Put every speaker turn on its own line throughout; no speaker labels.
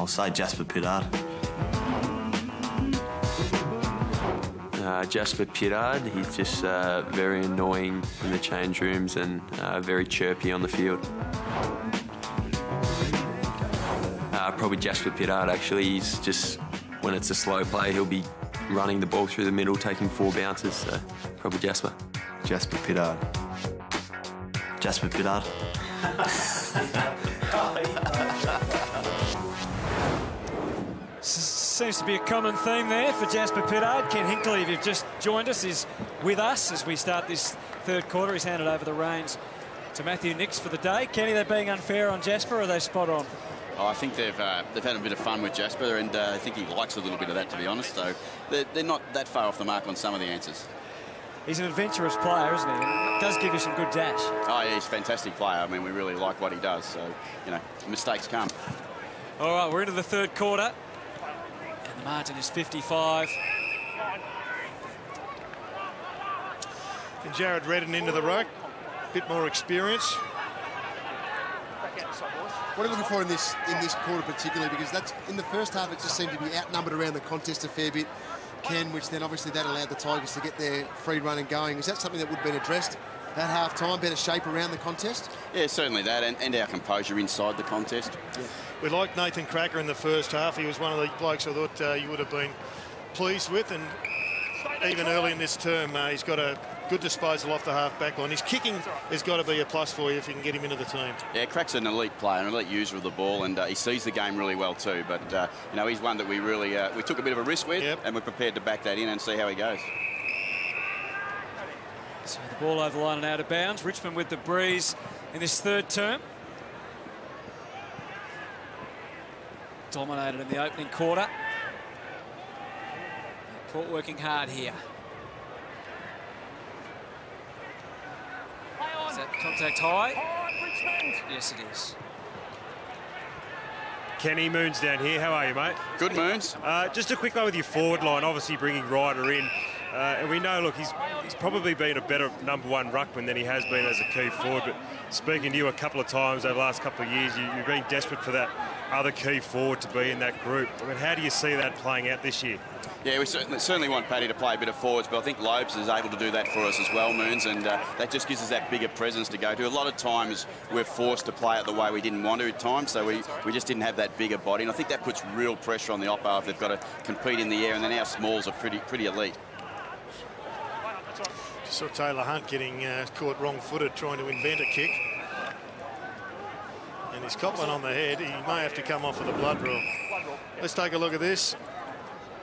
say Jasper Pittard.
Jasper Pittard, he's just very annoying in the change rooms and very chirpy on the field. Probably Jasper Pittard, actually. He's just, when it's a slow play, he'll be running the ball through the middle, taking 4 bounces, so probably Jasper.
Jasper Pittard. Jasper Pittard.
Seems to be a common theme there for Jasper Pittard. Ken Hinckley, if you've just joined us, is with us as we start this third quarter. He's handed over the reins to Matthew Nix for the day. Kenny, they're being unfair on Jasper, or are they spot on?
Oh, I think they've had a bit of fun with Jasper, and I think he likes a little bit of that, to be honest. So they're not that far off the mark on some of the answers.
He's an adventurous player, isn't he? And does give you some good dash.
Oh, yeah, he's a fantastic player. I mean, we really like what he does. So, you know, mistakes come.
All right, we're into the third quarter. And the margin is 55.
And Jared Redden into the ruck. Bit more experience.
What are you looking for in this quarter particularly? Because that's in the first half, it just seemed to be outnumbered around the contest a fair bit, Ken, which then obviously that allowed the Tigers to get their free run and going. Is that something that would have been addressed at half-time, better shape around the contest?
Yeah, certainly that, and our composure inside the contest.
Yeah.
We liked Nathan Cracker in the first half. He was one of the blokes I thought you would have been pleased with, and even early in this term, he's got a good disposal off the half-back line. His kicking has got to be a plus for you if you can get him into the team.
Yeah, Crack's an elite player, an elite user of the ball, and he sees the game really well too. But, you know, he's one that we really we took a bit of a risk with, and we're prepared to back that in and see how he goes.
So the ball over the line and out of bounds. Richmond with the breeze in this third term. Dominated in the opening quarter. Port working hard here. Is that contact high? Yes, it is.
Kenny, Moons down here. How are you, mate?
Good, Moons.
Just a quick one with your forward line, obviously bringing Ryder in. And we know, look, he's probably been a better #1 ruckman than he has been as a key forward. But speaking to you a couple of times over the last couple of years, you've been desperate for that other key forward to be in that group. I mean, how do you see that playing out this year?
Yeah, we certainly want Paddy to play a bit of forwards, but I think Lobes is able to do that for us as well, Moons, and that just gives us that bigger presence to go to. A lot of times we're forced to play it the way we didn't want to at times, so we just didn't have that bigger body, and I think that puts real pressure on the oppo if they've got to compete in the air, and then our smalls are pretty elite.
Just saw Taylor Hunt getting caught wrong-footed trying to invent a kick. And he's got one on the head. He may have to come off with a blood rule. Let's take a look at this.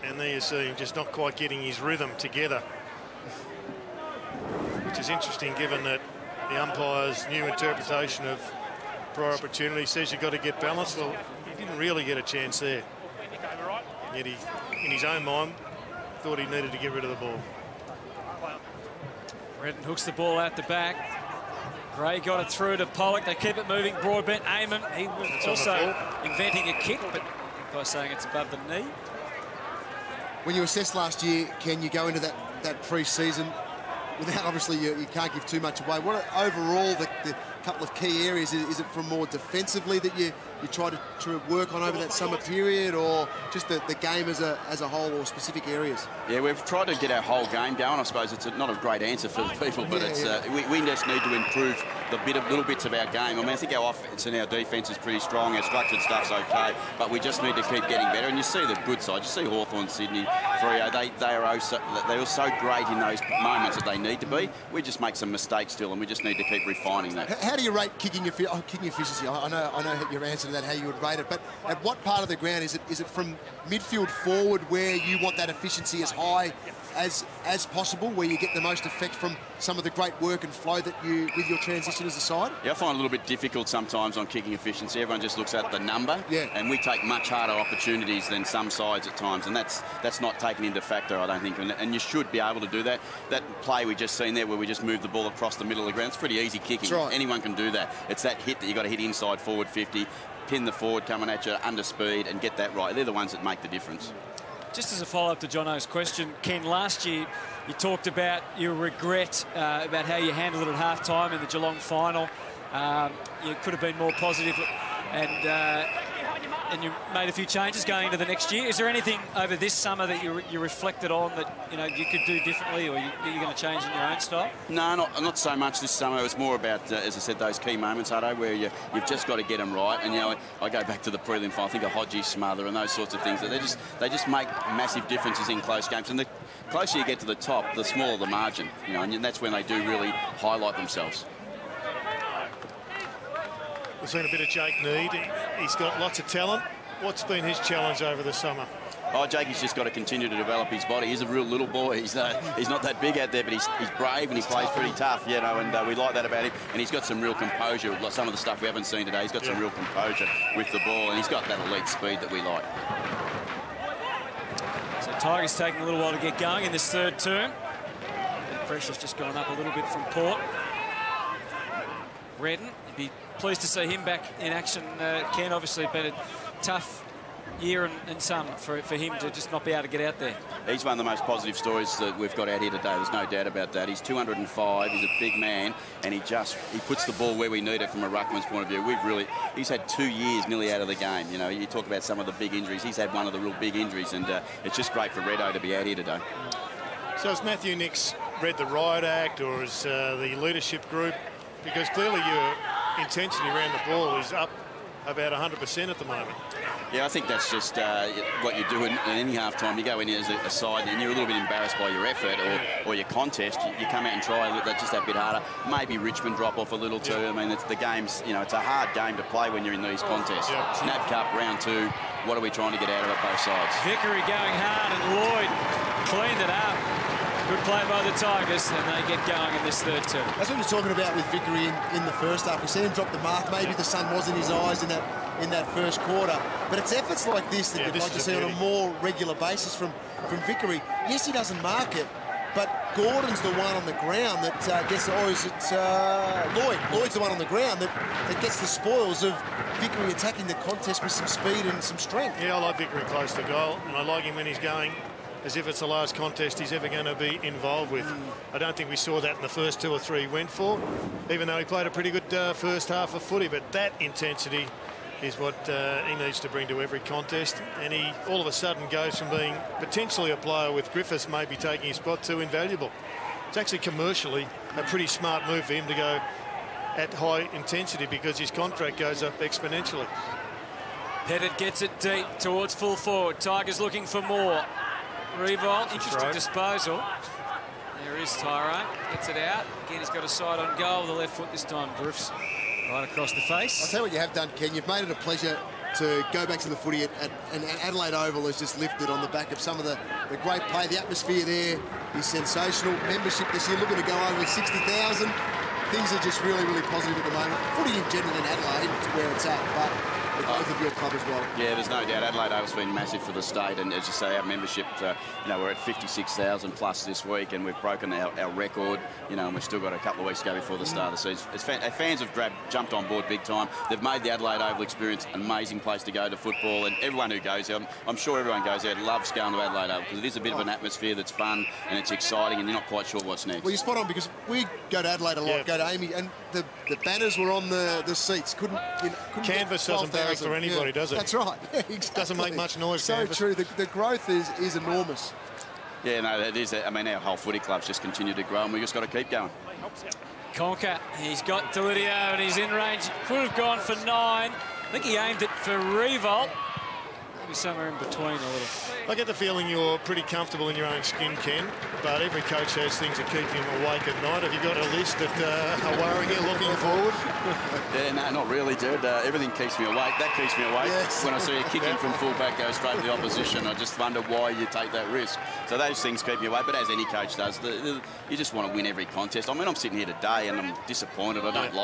And there you see him just not quite getting his rhythm together. Which is interesting given that the umpire's new interpretation of prior opportunity says you've got to get balance. Well, he didn't really get a chance there. Yet he, in his own mind, thought he needed to get rid of the ball.
Redden hooks the ball out the back. Gray got it through to Pollock. They keep it moving. Broadbent, Eamon. He was also inventing a kick, but by saying it's above the knee.
When you assessed last year, Ken, you go into that pre-season without, obviously, you can't give too much away. What are overall the couple of key areas? Is it from more defensively that you try to work on over that summer period, or just the game as a whole, or specific areas?
Yeah, we've tried to get our whole game going. I suppose it's not a great answer for the people, but we just need to improve the little bits of our game. I mean, I think our offense and our defence is pretty strong. Our structured stuff's okay, but we just need to keep getting better. And you see the good side. You see Hawthorn, Sydney, Freo. They're so great in those moments that they need to be. We just make some mistakes still, and we just need to keep refining that.
How do you rate kicking efficiency? I know your answer to that, how you would rate it, but at what part of the ground is it from midfield forward where you want that efficiency as high as possible, where you get the most effect from some of the great work and flow that you with your transition as a side?
Yeah, I find it a little bit difficult sometimes on kicking efficiency. Everyone just looks at the number, and we take much harder opportunities than some sides at times, and that's not taken into factor, I don't think, and you should be able to do that. That play we just seen there where we just moved the ball across the middle of the ground, it's pretty easy kicking.
Right.
Anyone can do that. It's that hit that you got to hit inside forward 50, pin the forward coming at you under speed and get that right. They're the ones that make the difference.
Just as a follow-up to Jono's question, Ken, last year you talked about your regret about how you handled it at half-time in the Geelong final. You could have been more positive, and and you made a few changes going into the next year. Is there anything over this summer that you reflected on that you could do differently, or you're going to change in your own style?
No, not so much this summer. It was more about, as I said, those key moments, Hutto, where you've just got to get them right. And I go back to the prelim final. I think of Hodgie smother and those sorts of things. That they just make massive differences in close games. And the closer you get to the top, the smaller the margin. And that's when they do really highlight themselves.
We've seen a bit of Jake Need. He's got lots of talent. What's been his challenge over the summer?
Oh, Jakey's just got to continue to develop his body. He's a real little boy. He's not that big out there, but he's brave and he plays pretty tough, and we like that about him. And he's got some real composure. Like some of the stuff we haven't seen today, he's got some real composure with the ball, and he's got that elite speed that we like.
So Tigers taking a little while to get going in this third term. The pressure's just gone up a little bit from Port. Redden, you'd be pleased to see him back in action. Ken, obviously been a tough year and some for him to just not be able to get out there.
He's one of the most positive stories that we've got out here today. There's no doubt about that. He's 205. He's a big man, and he puts the ball where we need it from a ruckman's point of view. He's had 2 years nearly out of the game. You talk about some of the big injuries. He's had one of the real big injuries, and it's just great for Reddo to be out here today.
So has Matthew Nicks read the riot act, or is the leadership group? Because clearly your intensity around the ball is up about 100% at the moment.
Yeah, I think that's just what you do in any half-time. You go in as a side and you're a little bit embarrassed by your effort or your contest. You come out and try just that bit harder. Maybe Richmond drop off a little too. I mean, the game's, it's a hard game to play when you're in these contests. NAB Cup, round 2. What are we trying to get out of it, both sides?
Vickery going hard, and Lloyd cleaned it up. Good play by the Tigers, and they get going in this third term.
That's what you're talking about with Vickery in the first half. We see him drop the mark. Maybe the sun was in his eyes in that first quarter. But it's efforts like this that you'd like to see on a more regular basis from Vickery. Yes, he doesn't mark it, but Gordon's the one on the ground that gets, or is it Lloyd? Lloyd's the one on the ground that gets the spoils of Vickery attacking the contest with some speed and some strength.
Yeah, I like Vickery close to goal, and I like him when he's going as if it's the last contest he's ever going to be involved with. I don't think we saw that in the first 2 or 3 he went for, even though he played a pretty good first half of footy. But that intensity is what he needs to bring to every contest. And he all of a sudden goes from being potentially a player with Griffiths maybe taking his spot to invaluable. It's actually commercially a pretty smart move for him to go at high intensity because his contract goes up exponentially.
Pettit gets it deep towards full forward. Tigers looking for more. Revolt, interesting disposal. There is Tyrone, gets it out. Again, he's got a side on goal with the left foot this time. Drifts right across the face.
I'll tell you what you have done, Ken. You've made it a pleasure to go back to the footy, and Adelaide Oval has just lifted on the back of some of the great play. The atmosphere there is sensational. Membership this year looking to go over 60,000. Things are just really, really positive at the moment. Footy in general in Adelaide is where it's at, but both of your club as well. Yeah,
there's no doubt. Adelaide Oval's been massive for the state, and as you say, our membership, we're at 56,000 plus this week, and we've broken our record, and we've still got a couple of weeks to go before the start of the season. Fans have jumped on board big time. They've made the Adelaide Oval experience an amazing place to go to football, and everyone who goes there, I'm sure everyone goes there, loves going to Adelaide Oval, because it is a bit of an atmosphere that's fun, and it's exciting, and you're not quite sure what's next.
Well, you're spot on, because we go to Adelaide a lot, go to Amy, and the banners were on the seats. Couldn't
Canvas doesn't barrack for anybody, does it?
That's right. Yeah, exactly.
Doesn't make much noise.
So
Canvas.
true. The growth is enormous.
Yeah, no, that is. I mean, our whole footy club's just continued to grow, and we just got to keep going.
Conker, he's got Delidio, and he's in range. Could have gone for 9. I think he aimed it for Revolt. Maybe somewhere in between a little.
I get the feeling you're pretty comfortable in your own skin, Ken, but every coach has things that keep him awake at night. Have you got a list that are worrying you looking forward?
Yeah, no, not really, Jared. Everything keeps me awake. That keeps me awake. Yes. When I see a kicking from fullback go straight to the opposition, I just wonder why you take that risk. So those things keep me awake, but as any coach does, you just want to win every contest. I mean, I'm sitting here today and I'm disappointed. I don't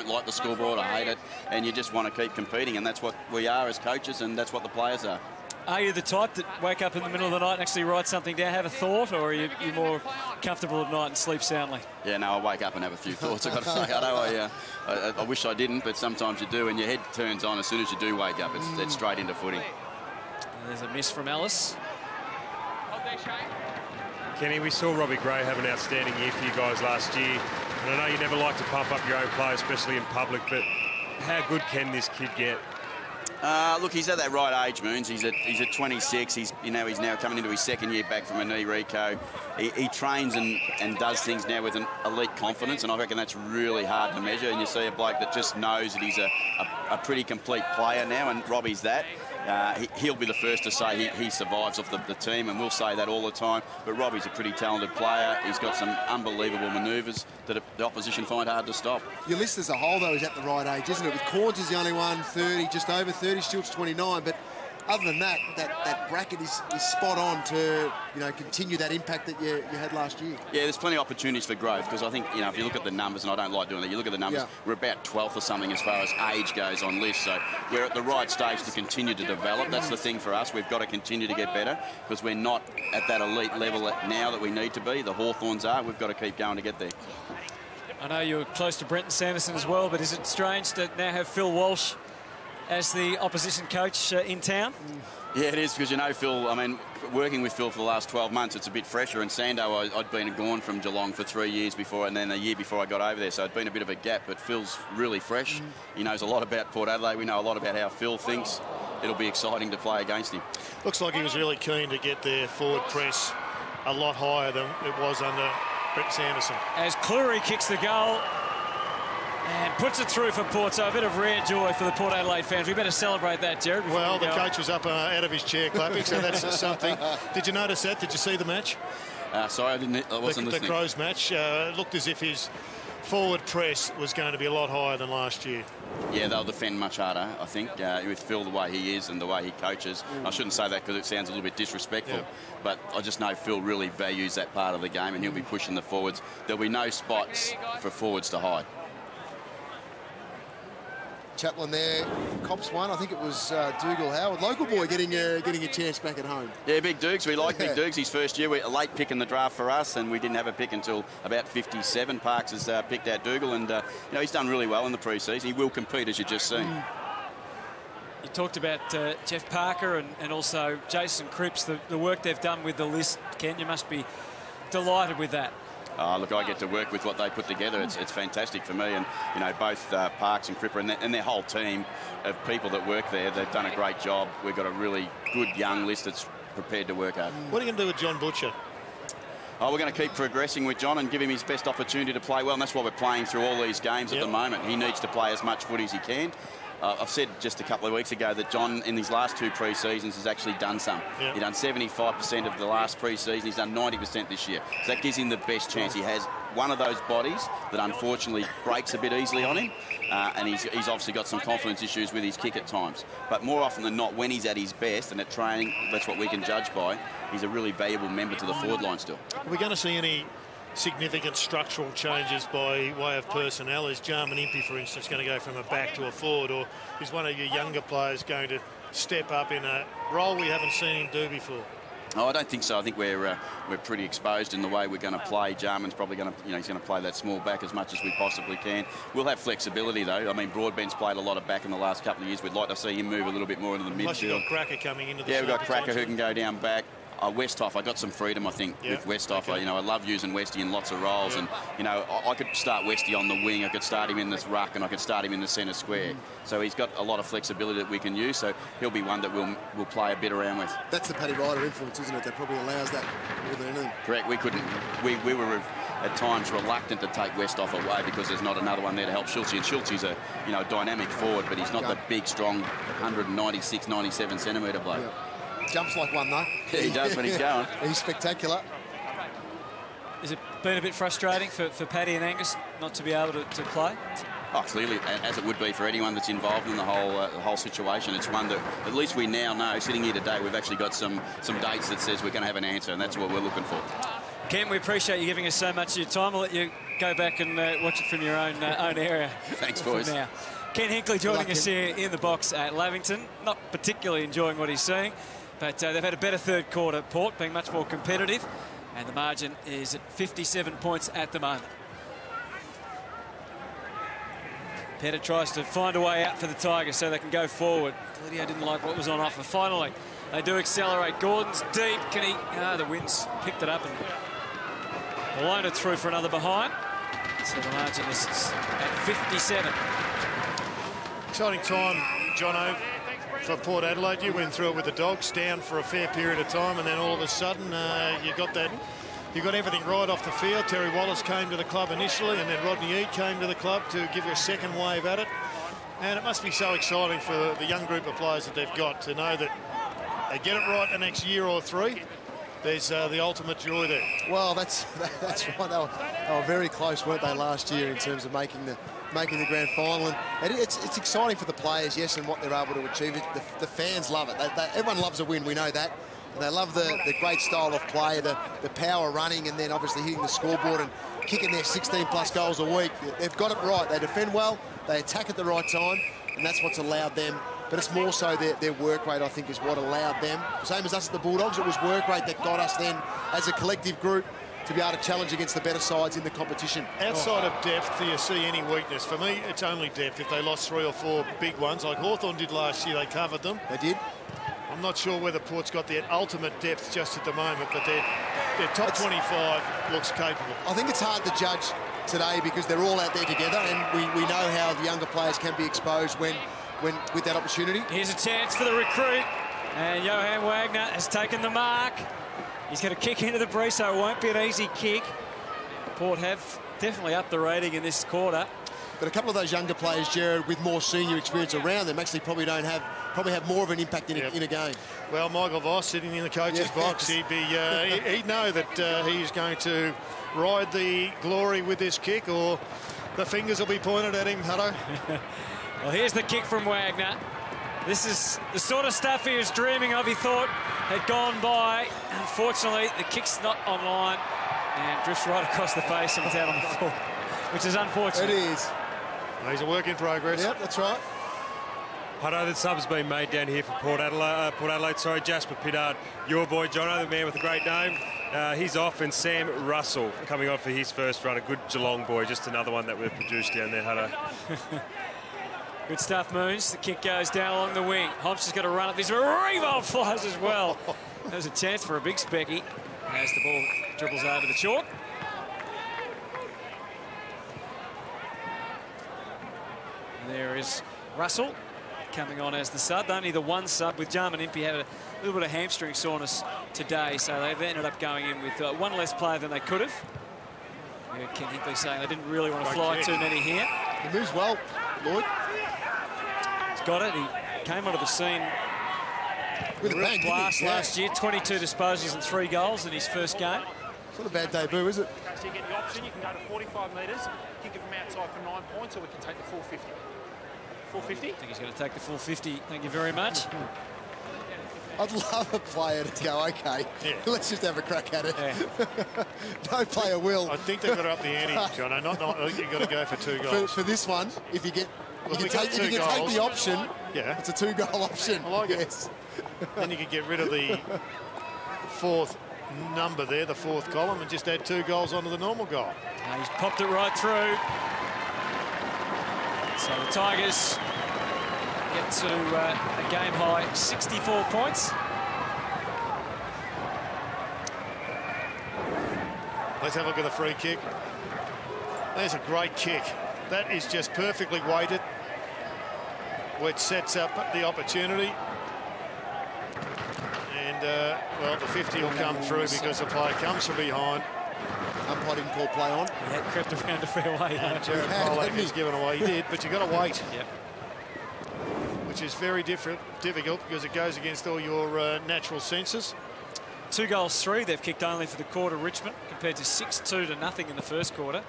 like the scoreboard. I hate it. And you just want to keep competing, and that's what we are as coaches, and that's what the players are.
Are you the type that wake up in the middle of the night and actually write something down, have a thought, or are you more comfortable at night and sleep soundly?
Yeah, no, I wake up and have a few thoughts, I've got to say. I wish I didn't, but sometimes you do, and your head turns on as soon as you do wake up. It's straight into footy.
And there's a miss from Ellis.
Kenny, we saw Robbie Gray have an outstanding year for you guys last year. And I know you never like to pump up your own play, especially in public, but how good can this kid get?
Look, he's at that right age, Moons. He's at 26. He's now coming into his second year back from a knee reco. He trains and does things now with an elite confidence, and I reckon that's really hard to measure. And you see a bloke that just knows that he's a pretty complete player now, and Robbie's that. He'll be the first to say he survives off the team, and we'll say that all the time. But Robbie's a pretty talented player. He's got some unbelievable manoeuvres that the opposition find hard to stop.
Your list as a whole, though, is at the right age, isn't it? With Corns is the only one, 30, just over 30, Stilt's 29. But other than that, that bracket is spot on to, continue that impact that you had last year.
Yeah, there's plenty of opportunities for growth, because I think, if you look at the numbers, and I don't like doing that, you look at the numbers, we're about 12th or something as far as age goes on lists. So we're at the right stage to continue to develop. That's the thing for us. We've got to continue to get better, because we're not at that elite level now that we need to be. The Hawthorns are. We've got to keep going to get there.
I know you're close to Brenton Sanderson as well, but is it strange to now have Phil Walsh as the opposition coach in town?
Yeah, it is, because Phil, working with Phil for the last 12 months, it's a bit fresher. And Sando, I'd been gone from Geelong for 3 years before, and then a year before I got over there, so it'd been a bit of a gap, but Phil's really fresh. He knows a lot about Port Adelaide. We know a lot about how Phil thinks. It'll be exciting to play against him.
Looks like he was really keen to get their forward press a lot higher than it was under Brett Sanderson. As
Cleary kicks the goal and puts it through for Port, so a bit of rare joy for the Port Adelaide fans. We better celebrate that, Jared.
Well, the coach was up out of his chair clapping, so that's something. Did you notice that? Did you see the match?
Sorry, I wasn't listening.
The Crows match looked as if his forward press was going to be a lot higher than last year.
Yeah, they'll defend much harder, I think, with Phil the way he is and the way he coaches. I shouldn't say that because it sounds a little bit disrespectful, but I just know Phil really values that part of the game, and he'll be pushing the forwards. There'll be no spots for forwards to hide.
Chaplin there, Cops one. I think it was Dougal Howard, local boy, getting a chance back at home.
Yeah, Big Dukes. We like Big Dukes. His first year, a late pick in the draft for us, and we didn't have a pick until about 57. Parks has picked out Dougal, and he's done really well in the pre-season. He will compete, as you just seen.
You talked about Jeff Parker and also Jason Cripps, the work they've done with the list. Ken, you must be delighted with that.
Look, I get to work with what they put together. It's fantastic for me, and both Parks and Cripper and their whole team of people that work there, they've done a great job. We've got a really good young list that's prepared to work hard.
What are you going to do with John Butcher?
We're going to keep progressing with John and give him his best opportunity to play well, and that's why we're playing through all these games at the moment. He needs to play as much footy as he can. I've said just a couple of weeks ago that John, in these last 2 pre-seasons, has actually done some. He's done 75% of the last pre-season. He's done 90% this year. So that gives him the best chance. He has one of those bodies that unfortunately breaks a bit easily on him, and he's obviously got some confidence issues with his kick at times. But more often than not, when he's at his best and at training, that's what we can judge by, he's a really valuable member to the forward line still.
Are we going to see any significant structural changes by way of personnel? Is Jarman Impey, for instance, going to go from a back to a forward, or is one of your younger players going to step up in a role we haven't seen him do before?
I don't think so. I think we're pretty exposed in the way we're going to play. Jarman's probably going to, he's going to play that small back as much as we possibly can. We'll have flexibility though. Broadbent's played a lot of back in the last couple of years. We'd like to see him move a little bit more into the midfield.
Plus you've got Cracker coming into the
we've got Cracker who can go down back. Westhoff, I got some freedom, I think, with Westhoff. Okay. I love using Westy in lots of roles, and I could start Westy on the wing, I could start him in this ruck, and I could start him in the centre square. So he's got a lot of flexibility that we can use. So he'll be one that we'll play a bit around with.
That's the Paddy Ryder influence, isn't it? That probably allows that more than anything.
Correct. We couldn't. We were at times reluctant to take Westhoff away because there's not another one there to help Schultz. And Schultz a dynamic forward, but he's not the big, strong 196, 97 centimetre bloke.
Yeah. Jumps like one, though.
Yeah, he does when he's going.
He's spectacular.
Has it been a bit frustrating for Paddy and Angus not to be able to play?
Clearly, as it would be for anyone that's involved in the whole situation. It's one that at least we now know. Sitting here today, we've actually got some dates that says we're going to have an answer, and that's what we're looking for.
Ken, we appreciate you giving us so much of your time. I'll let you go back and watch it from your own area.
Thanks, boys.
Now. Ken Hinkley joining us here in the box at Lavington. Not particularly enjoying what he's seeing, but they've had a better third quarter, Port, being much more competitive, and the margin is at 57 points at the moment. Petter tries to find a way out for the Tigers so they can go forward. Lydia didn't like what was on offer. Finally, they do accelerate. Gordon's deep. Can he? The wind's picked it up and blown it through for another behind. So the margin is at 57.
Exciting time, Jono. for Port Adelaide. You went through it with the Dogs, down for a fair period of time, and then all of a sudden you got everything right off the field. Terry Wallace came to the club initially, and then Rodney Eade came to the club to give you a second wave at it. And it must be so exciting for the young group of players that they've got to know that they get it right the next year or three. There's the ultimate joy there. Well,
that's right. They were very close, weren't they, last year in terms of making the grand final. And it's exciting for the players, yes, and what they're able to achieve. The fans love it. Everyone loves a win, we know that. And they love the great style of play, the power running, and then obviously hitting the scoreboard and kicking their 16-plus goals a week. They've got it right. They defend well, they attack at the right time, and that's what's allowed them. But it's more so their work rate, I think, is what allowed them. Same as us at the Bulldogs, it was work rate that got us then, as a collective group, to be able to challenge against the better sides in the competition.
Outside of depth, do you see any weakness? For me, it's only depth. If they lost 3 or 4 big ones, like Hawthorn did last year, they covered them.
They did.
I'm not sure whether Port's got their ultimate depth just at the moment, but their top 25 looks capable.
I think it's hard to judge today because they're all out there together, and we know how the younger players can be exposed when with that opportunity.
Here's a chance for the recruit, and Johan Wagner has taken the mark. He's going to kick into the breeze, so it won't be an easy kick. Port have definitely upped the rating in this quarter.
But a couple of those younger players, Jared, with more senior experience around them, actually probably have more of an impact in a game.
Well, Michael Voss sitting in the coach's box, he'd know that he's going to ride the glory with this kick, or the fingers will be pointed at him, Hutto.
Well, here's the kick from Wagner. This is the sort of stuff he was dreaming of, he thought had gone by. Unfortunately, the kick's not online and drifts right across the face and it's out on the floor, which is unfortunate.
It is.
He's a work in progress.
Yep, that's right.
I know the sub's been made down here for Port Adelaide, Jasper Pittard, your boy Jono, the man with a great name. He's off, and Sam Russell coming on for his first run. A good Geelong boy, just another one that we've produced down there, Hutto.
Good stuff, Moons. The kick goes down along the wing. Hobbs has got to run up. This Revolt flies as well. There's a chance for a big specky as the ball dribbles over the chalk. And there is Russell coming on as the sub. Only the one sub, with Jarman Impey had a little bit of hamstring soreness today, so they've ended up going in with one less player than they could have. Ken Hinkley saying they didn't really want to fly too many here.
He moves well, Lloyd.
He's got it. He came onto the scene with a real blast last year. 22 disposals and 3 goals in his first game.
It's not a bad debut, is it?
So you get the option, you can go to 45 metres, kick it from outside for 9 points, or we can take the full 50. Full 50?
I think he's going to take the full 50. Thank you very much.
I'd love a player to go, OK, let's just have a crack at it. Yeah. No player will.
I think they've got to up the ante, John. You've got to go for 2 goals.
For this one, if you get... If you can take the option, it's a 2-goal option.
I like it. Then you could get rid of the 4th number there, the 4th column, and just add 2 goals onto the normal goal.
He's popped it right through. So the Tigers get to a game-high 64 points.
Let's have a look at the free kick. There's a great kick. That is just perfectly weighted, which sets up the opportunity. And, well, the 50 will come through because the player comes from behind.
Umpire didn't call play on.
He had crept around a fair way.
Jared Pollack has given away. He did, but you've got to wait.
Yep.
Which is very difficult because it goes against all your natural senses.
2 goals 3 they've kicked only for the quarter, Richmond, compared to 6-2 to nothing in the first quarter.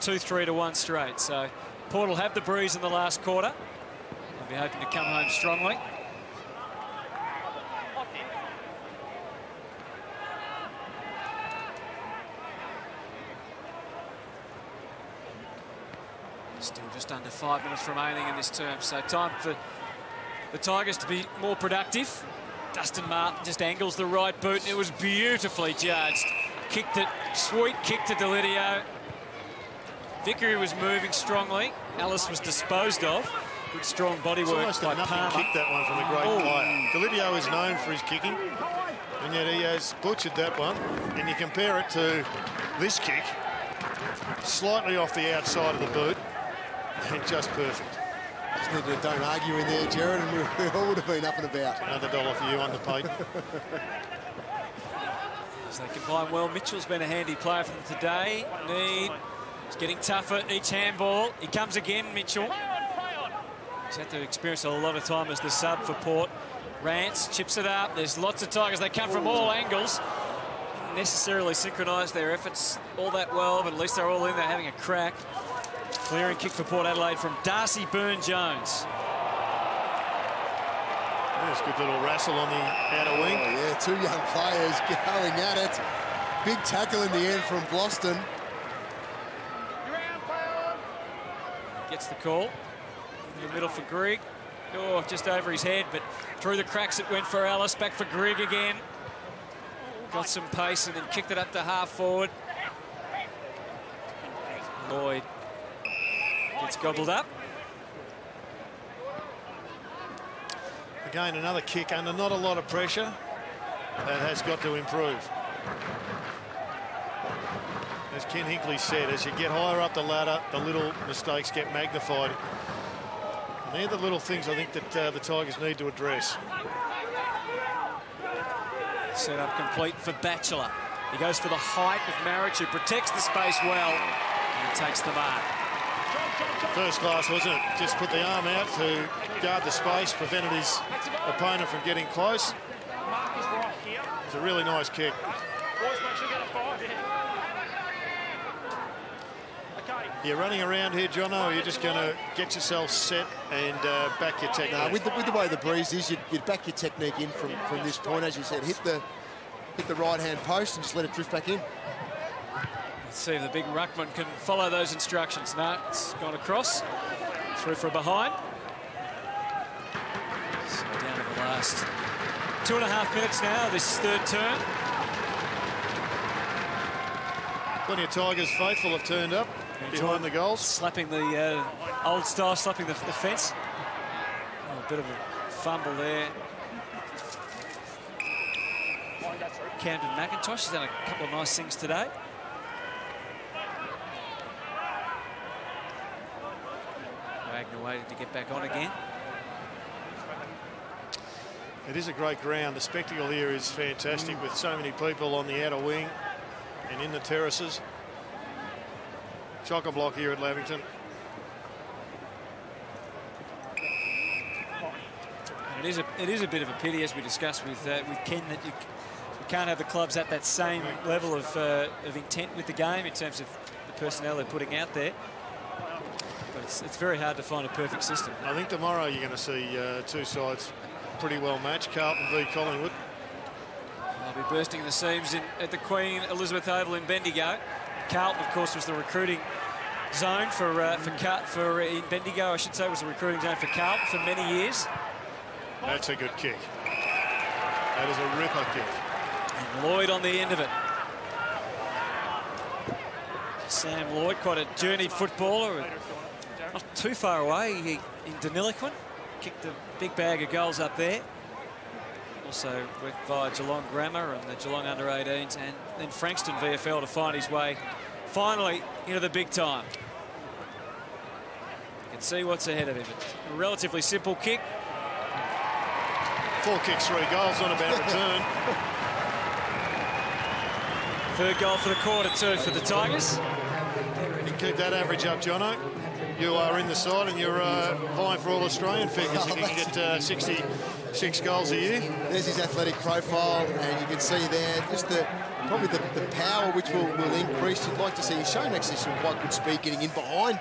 2-3 to 1 straight. So Port will have the breeze in the last quarter. They'll be hoping to come home strongly. Still just under 5 minutes remaining in this term, so time for the Tigers to be more productive. Dustin Martin just angles the right boot, and it was beautifully judged. Kicked it, sweet kick to Delidio. Vickery was moving strongly. Ellis was disposed of. Good strong body work by Palmer.
Kick that one from a great player. Delidio is known for his kicking, and yet he has butchered that one. And you compare it to this kick, slightly off the outside of the boot, and just perfect.
Just needed a don't argue in there, Jared, and we all would have been up and about.
Another $1 for you, underpaid.
As they combine well, Mitchell's been a handy player for them today. Need is getting tougher each handball. He comes again, Mitchell. He's had to experience a lot of time as the sub for Port. Rance chips it up. There's lots of Tigers. They come from all angles. Didn't necessarily synchronise their efforts all that well, but at least they're all in there having a crack. Clearing kick for Port Adelaide from Darcy Byrne-Jones.
There's a good little wrestle on the outer wing.
Oh, yeah, 2 young players going at it. Big tackle in the end from Boston.
Gets the call. In the middle for Grigg. Oh, just over his head, but through the cracks it went for Ellis. Back for Grigg again. Got some pace and then kicked it up to half forward. Lloyd gets gobbled up.
Again, another kick under not a lot of pressure. That has got to improve. As Ken Hinkley said, as you get higher up the ladder, the little mistakes get magnified. And they're the little things I think that the Tigers need to address.
Set up complete for Batchelor. He goes for the height of Marriage, who protects the space well and takes the mark.
First class, wasn't it? Just put the arm out to guard the space, prevented his opponent from getting close. It's a really nice kick. You're running around here, Jono, or you're just going to get yourself set and back your technique?
No, with the way the breeze is, you'd back your technique in from this point, as you said. Hit the right-hand post and just let it drift back in.
Let's see if the big ruckman can follow those instructions. No, it's gone across. Through for behind. So down to the last 2.5 minutes now, this third turn.
Plenty of Tigers faithful have turned up behind the goals.
Slapping the old style, slapping the fence. Oh, a bit of a fumble there. Camden McIntosh has done a couple of nice things today. Wagner waited to get back on again.
It is a great ground. The spectacle here is fantastic with so many people on the outer wing and in the terraces. Chock-a-block here at Lavington.
And it is a bit of a pity, as we discussed with Ken, that you can't have the clubs at that same level of intent with the game in terms of the personnel they're putting out there. But it's very hard to find a perfect system.
I think tomorrow you're going to see two sides pretty well matched. Carlton v Collingwood.
They'll be bursting the seams at the Queen Elizabeth Oval in Bendigo. Carlton, of course, was the recruiting zone in Bendigo, I should say, was the recruiting zone for Carlton for many years.
That's a good kick. That is a ripper kick.
And Lloyd on the end of it. Sam Lloyd, quite a journeyed footballer. Not too far away in Deniliquin. Kicked a big bag of goals up there. Also went via Geelong Grammar and the Geelong under-18s and then Frankston VFL to find his way finally into the big time. You can see what's ahead of him. It's a relatively simple kick.
4 kicks, 3 goals, not a bad return.
Third goal for the quarter too for the Tigers.
You can keep that average up, Jono. You are in the side and you're vying for all Australian figures if you can get 66 goals a year.
There's his athletic profile, and you can see there just probably the power which will increase. You'd like to see he's showing actually some quite good speed getting in behind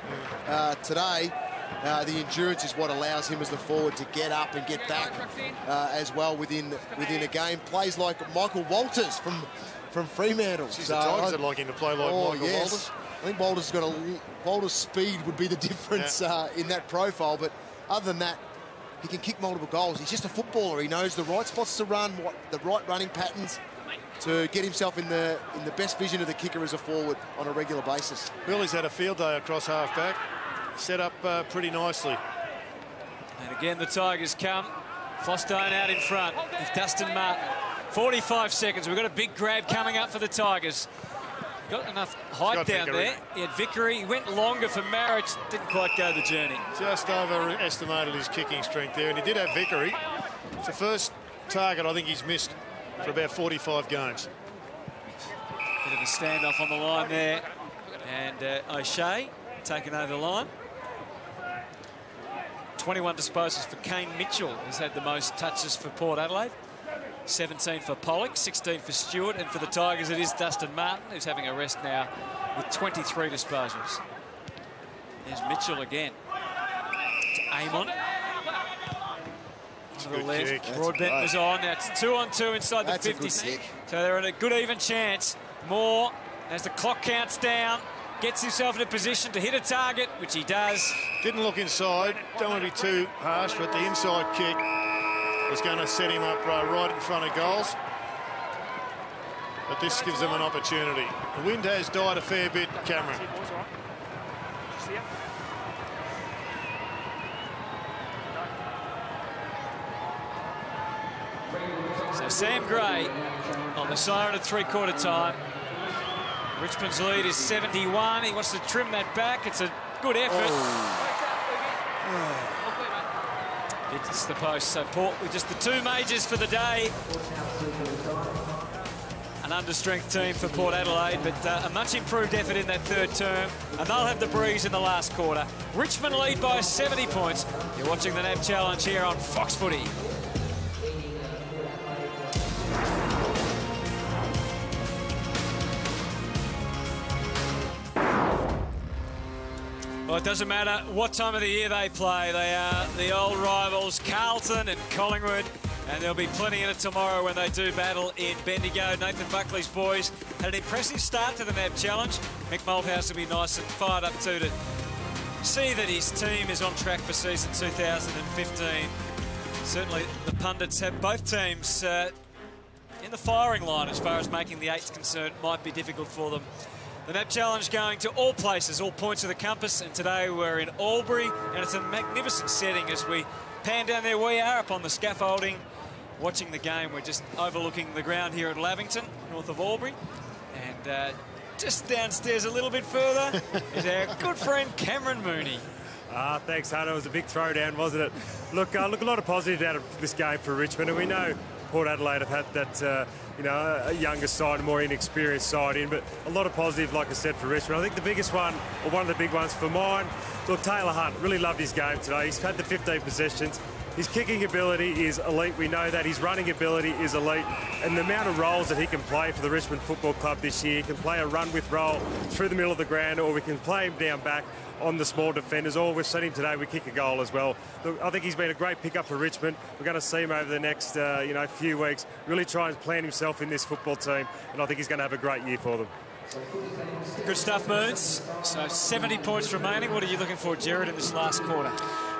today. The endurance is what allows him as the forward to get up and get back as well within a game. Plays like Michael Walters from Fremantle.
The Tigers would like him to play like Michael Walters.
I think Walters' speed would be the difference in that profile, but other than that, he can kick multiple goals. He's just a footballer. He knows the right spots to run, the right running patterns to get himself in the best vision of the kicker as a forward on a regular basis.
Billy's had a field day across half-back. Set up pretty nicely.
And again, the Tigers come. Fostone out in front with Dustin Martin. 45 seconds. We've got a big grab coming up for the Tigers. Got enough height down there. He had Vickery. He went longer for Marriage. Didn't quite go the journey.
Just overestimated his kicking strength there, and he did have Vickery. It's the first target I think he's missed for about 45 games.
Bit of a standoff on the line there. And O'Shea taking over the line. 21 disposals for Kane Mitchell, who's had the most touches for Port Adelaide. 17 for Pollock, 16 for Stewart, and for the Tigers it is Dustin Martin, who's having a rest now with 23 disposals. There's Mitchell again. To Amon. To the left. Broadbent was on. Now it's 2-on-2 inside the 50. So they're in a good even chance. Moore, as the clock counts down, gets himself in a position to hit a target, which he does.
Didn't look inside. Don't want to be too harsh, but the inside kick was going to set him up right in front of goals. But this gives them an opportunity. The wind has died a fair bit, Cameron.
So Sam Gray on the siren at three-quarter time. Richmond's lead is 71. He wants to trim that back. It's a good effort. It's the post. So Port with just the two majors for the day. An understrength team for Port Adelaide, but a much improved effort in that third term, and they'll have the breeze in the last quarter. Richmond lead by 70 points. You're watching the NAB Challenge here on Fox Footy. Well, it doesn't matter what time of the year they play. They are the old rivals, Carlton and Collingwood, and there'll be plenty in it tomorrow when they do battle in Bendigo. Nathan Buckley's boys had an impressive start to the NAB Challenge. Mick Malthouse will be nice and fired up too to see that his team is on track for season 2015. Certainly the pundits have both teams in the firing line as far as making the eights concerned. Might be difficult for them. The NAB Challenge going to all places, all points of the compass, and today we're in Albury, and it's a magnificent setting as we pan down there. We are up on the scaffolding, watching the game. We're just overlooking the ground here at Lavington, north of Albury, and just downstairs a little bit further is our good friend Cameron Mooney.
Thanks, Hunter. It was a big throwdown, wasn't it? Look, a lot of positives out of this game for Richmond, and we know Port Adelaide have had that, a younger side, a more inexperienced side in, but a lot of positive, like I said, for Richmond. I think the biggest one, or one of the big ones for mine, look, Taylor Hunt really loved his game today. He's had the 15 possessions. His kicking ability is elite. We know that. His running ability is elite. And the amount of roles that he can play for the Richmond Football Club this year, he can play a run-with role through the middle of the ground, or we can play him down back on the small defenders, or we've seen him today, we kick a goal as well. Look, I think he's been a great pickup for Richmond. We're going to see him over the next, few weeks, really try and plant himself in this football team, and I think he's going to have a great year for them.
Good stuff, Moons. So 70 points remaining. What are you looking for, Jared, in this last quarter?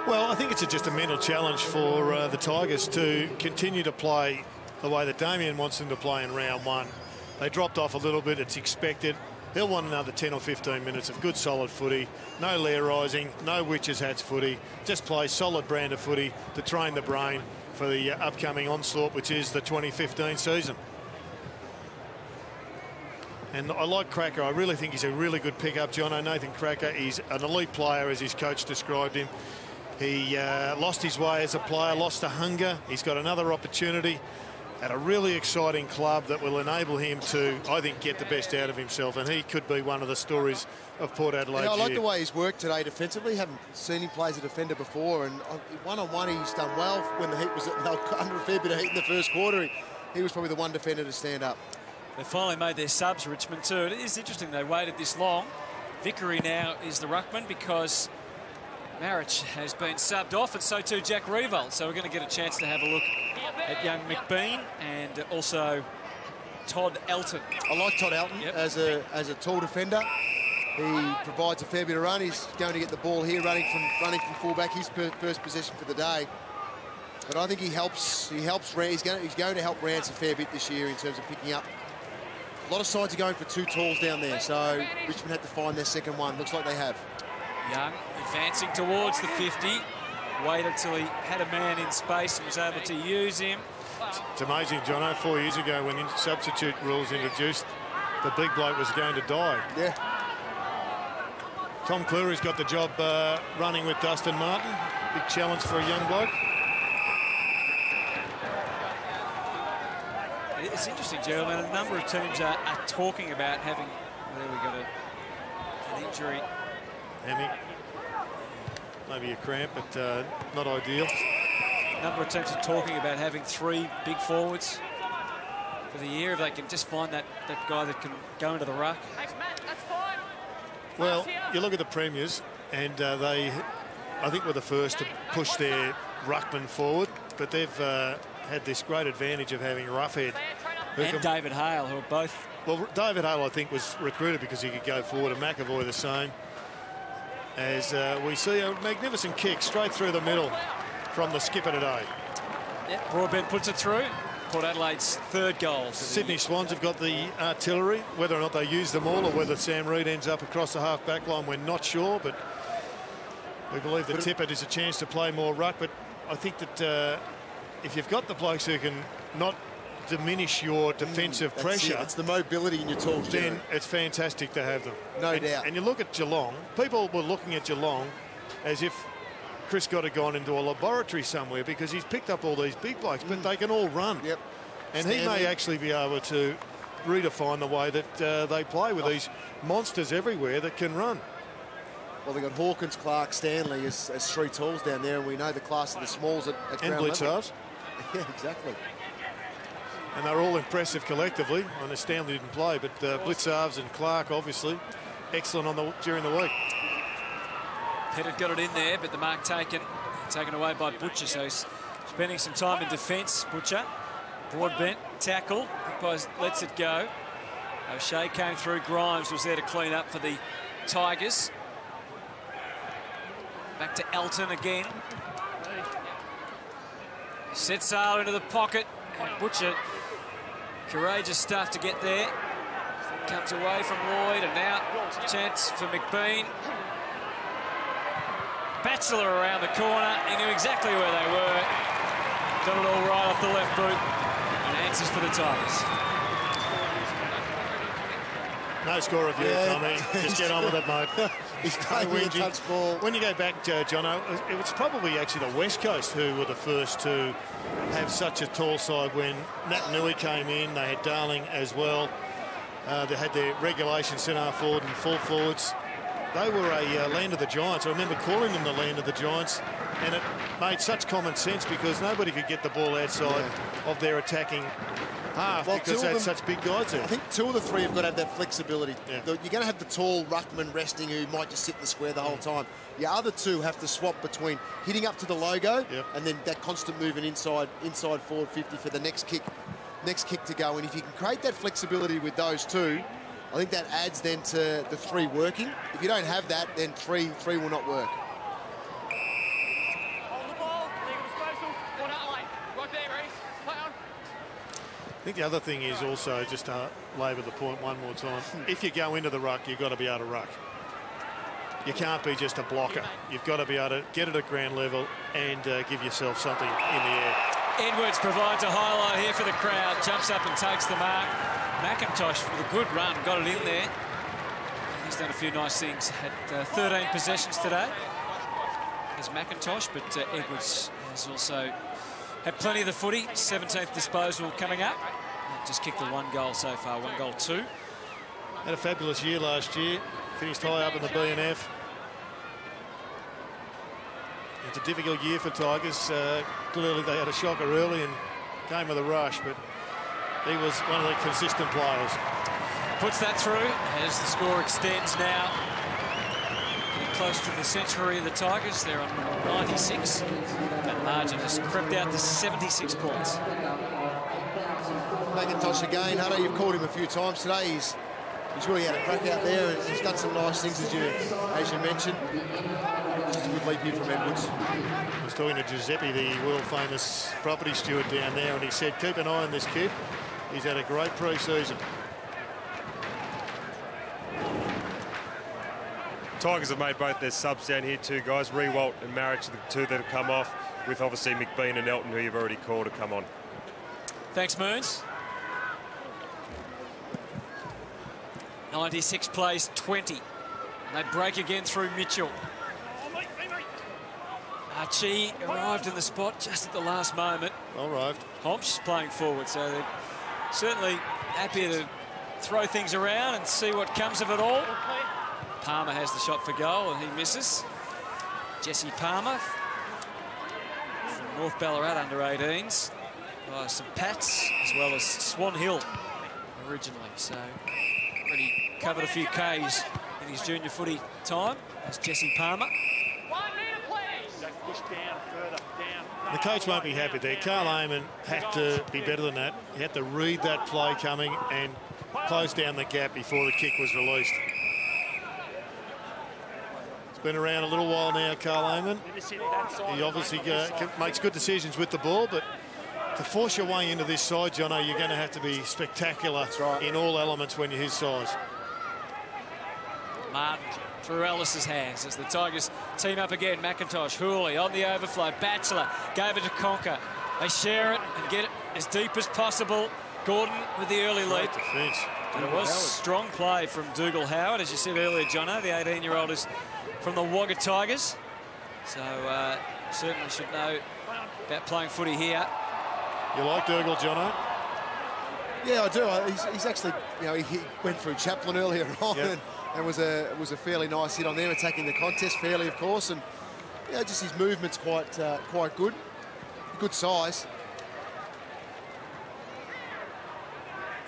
Well, I think it's just a mental challenge for the Tigers to continue to play the way that Damien wants them to play in round one. They dropped off a little bit. It's expected. He'll want another 10 or 15 minutes of good, solid footy. No lair-rising, no witches' hats footy. Just play solid brand of footy to train the brain for the upcoming onslaught, which is the 2015 season. And I like Cracker. I really think he's a really good pickup, Jono. Nathan Cracker, he's an elite player, as his coach described him. He lost his way as a player, lost to hunger. He's got another opportunity at a really exciting club that will enable him to, I think, get the best out of himself, and he could be one of the stories of Port Adelaide.
I like the way he's worked today defensively. Haven't seen him play as a defender before, and one-on-one he's done well when the heat was under a fair bit of heat in the first quarter. He was probably the one defender to stand up.
They finally made their subs, Richmond, too. It is interesting they waited this long. Vickery now is the ruckman because Marich has been subbed off, and so too Jack Revolt. So we're going to get a chance to have a look at young McBean and also Todd Elton.
I like Todd Elton as a tall defender. He provides a fair bit of run. He's going to get the ball here, running from fullback. His first possession for the day. But I think he helps. He's going to help Rance a fair bit this year in terms of picking up. A lot of sides are going for two talls down there, so Richmond had to find their second one. Looks like they have.
Young advancing towards the 50. Waited till he had a man in space and was able to use him.
It's amazing, Jono, 4 years ago when substitute rules introduced, the big bloke was going to die.
Yeah.
Tom Cleary's got the job running with Dustin Martin. Big challenge for a young bloke.
It's interesting, Gerald. A number of teams are talking about having... There we got an injury.
Hammy. Maybe a cramp, but not ideal.
A number of teams are talking about having 3 big forwards for the year, if they can just find that guy that can go into the ruck.
Thanks, Matt. That's fine.
Well, you look at the premiers, and they, I think, were the first to push their ruckman forward, but they've had this great advantage of having Roughhead.
And David Hale, who are both...
Well, David Hale, I think, was recruited because he could go forward, and McAvoy the same. As we see a magnificent kick straight through the middle from the skipper today.
Yep, Broadbent puts it through. Port Adelaide's 3rd goal.
Sydney Swans have got the artillery. Whether or not they use them all, or whether Sam Reid ends up across the half-back line, we're not sure, but we believe that Tippett is a chance to play more ruck. But I think that if you've got the blokes who can not diminish your defensive pressure,
it's the mobility in your tools,
then it's fantastic to have them.
No doubt.
And you look at Geelong, people were looking at Geelong as if Chris Scott had gone into a laboratory somewhere, because he's picked up all these big blokes, but they can all run.
Yep.
And he may actually be able to redefine the way that they play with these monsters everywhere that can run.
Well, they've got Hawkins, Clark, Stanley as 3 tools down there, and we know the class of the smalls at
And
ground
blitz
level.
halves.
Yeah, exactly.
And they're all impressive collectively. I know Stanley didn't play, but blitz halves and Clark, obviously, excellent during the week.
Pettit got it in there, but the mark taken away by Butcher, so he's spending some time in defence. Butcher, Broadbent, tackle, umpires lets it go. O'Shea came through, Grimes was there to clean up for the Tigers. Back to Elton again. Sets sail into the pocket, and Butcher, courageous stuff to get there. Comes away from Lloyd, and now chance for McBean. Batchelor around the corner. He knew exactly where they were. Done it all right off the left boot. And answers for the Tigers.
No score review, Tommy. Just get on with it, mate.
He's taking a touch ball.
When you go back, Jono, it was probably actually the West Coast who were the first to have such a tall side. When Nat Nui came in, they had Darling as well. They had their regulation centre forward and full forwards. They were a land of the Giants. I remember calling them the land of the Giants, and it made such common sense because nobody could get the ball outside of their attacking half, because they had such big guys there.
I think 2 of the 3 have got to have that flexibility.
Yeah.
You're going to have the tall ruckman resting who might just sit in the square the whole time. Your other 2 have to swap between hitting up to the logo and then that constant movement inside forward 50 for the next kick to go. And if you can create that flexibility with those 2, I think that adds then to the 3 working. If you don't have that, then 3 will not work.
Hold the ball. Legal disposal. Port Adelaide. Right there, Reece. Play on.
I think the other thing is also, just to labour the point one more time, if you go into the ruck, you've got to be able to ruck. You can't be just a blocker. You've got to be able to get it at ground level and give yourself something in the air.
Edwards provides a highlight here for the crowd. Jumps up and takes the mark. McIntosh with a good run, got it in there. He's done a few nice things. Had 13 possessions today as McIntosh, but Edwards has also had plenty of the footy. 17th disposal coming up. Just kicked the 1 goal so far, 1 goal 2.
Had a fabulous year last year. Finished high up in the B&F. It's a difficult year for Tigers. Clearly they had a shocker early and came with a rush, but he was one of the consistent players.
Puts that through as the score extends now. Getting close to the century of the Tigers. They're on 96. That margin has crept out to 76 points.
McIntosh again. Hutto, you've called him a few times today. He's really had a crack out there, and he's done some nice things, as you mentioned. Just a good leap here from Edwards.
I was talking to Giuseppe, the world-famous property steward down there, and he said, keep an eye on this kid. He's had a great pre-season.
Tigers have made both their subs down here, 2 guys, Rewalt and Marriage, the 2 that have come off, with obviously McBean and Elton, who you've already called, to come on.
Thanks, Moons. 96 plays 20. And they break again through Mitchell. Archie arrived in the spot just at the last moment.
Well arrived.
Homps playing forward, so they're certainly happy to throw things around and see what comes of it all. Palmer has the shot for goal and he misses. Jesse Palmer from North Ballarat under 18s. Some Pats as well as Swan Hill originally. So already covered a few Ks in his junior footy time as Jesse Palmer.
The coach won't be happy there. Carl Amon had to be better than that. He had to read that play coming and close down the gap before the kick was released. It's been around a little while now, Carl Amon. He obviously makes good decisions with the ball, but to force your way into this side, Jono, you're going to have to be spectacular in all elements when you're his size.
Martin through Ellis's hands as the Tigers team up again. McIntosh, Hooley on the overflow. Batchelor gave it to Conker. They share it and get it as deep as possible. Gordon with the early lead.
Defence.
And it was strong play from Dougal Howard, as you said earlier, Jono. The 18-year-old is from the Wagga Tigers. So certainly should know about playing footy here.
You like Dougal, Jono?
Yeah, I do. He's actually, you know, he went through Chaplin earlier on.
Yep.
And was a fairly nice hit on them, attacking the contest fairly, of course, and yeah, just his movement's quite good, good size.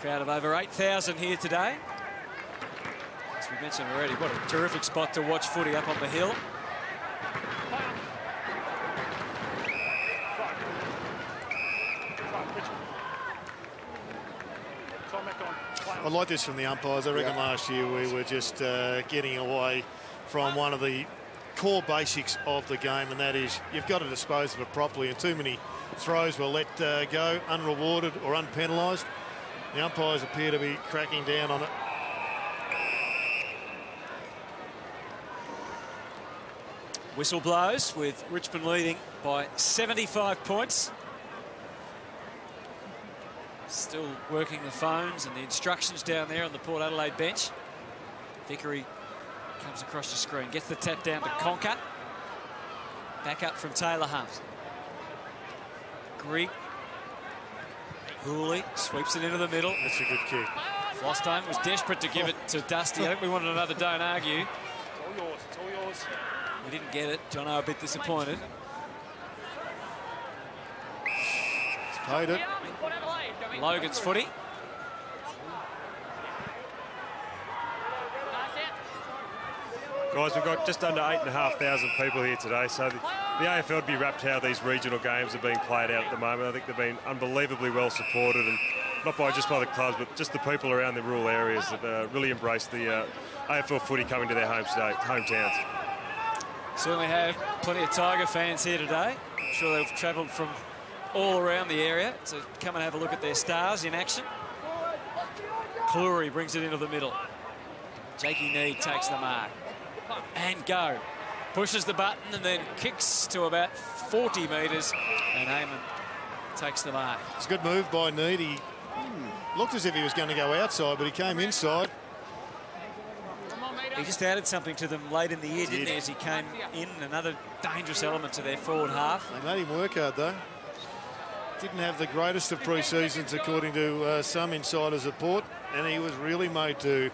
Crowd of over 8,000 here today. As we mentioned already, what a terrific spot to watch footy up on the hill.
I like this from the umpires. I reckon last year we were just getting away from one of the core basics of the game, and that is you've got to dispose of it properly, and too many throws were let go unrewarded or unpenalised. The umpires appear to be cracking down on it.
Whistle blows with Richmond leading by 75 points. Still working the phones and the instructions down there on the Port Adelaide bench. Vickery comes across the screen, gets the tap down to Conker. Back up from Taylor Hunt. Grigg. Hooley sweeps it into the middle.
That's a good kick.
Flostone was desperate to give it to Dusty. I think we wanted another don't argue.
It's all yours, it's all yours.
We didn't get it. Jono a bit disappointed.
He's paid it.
Logan's footy.
Guys, we've got just under 8,500 people here today, so the AFL would be rapt how these regional games are being played out at the moment. I think they've been unbelievably well supported, and not just by the clubs, but just the people around the rural areas that really embrace the AFL footy coming to their hometowns.
Certainly have plenty of Tiger fans here today. I'm sure they've travelled from all around the area to come and have a look at their stars in action. Cleary brings it into the middle. Jakey Need takes the mark. And go. Pushes the button and then kicks to about 40 metres. And Eamon takes the mark.
It's a good move by Need. He looked as if he was going to go outside, but he came inside.
He just added something to them late in the year, didn't he, as he came in. Another dangerous element to their forward half.
They made him work hard, though. Didn't have the greatest of pre-seasons, according to some insiders at Port, and he was really made to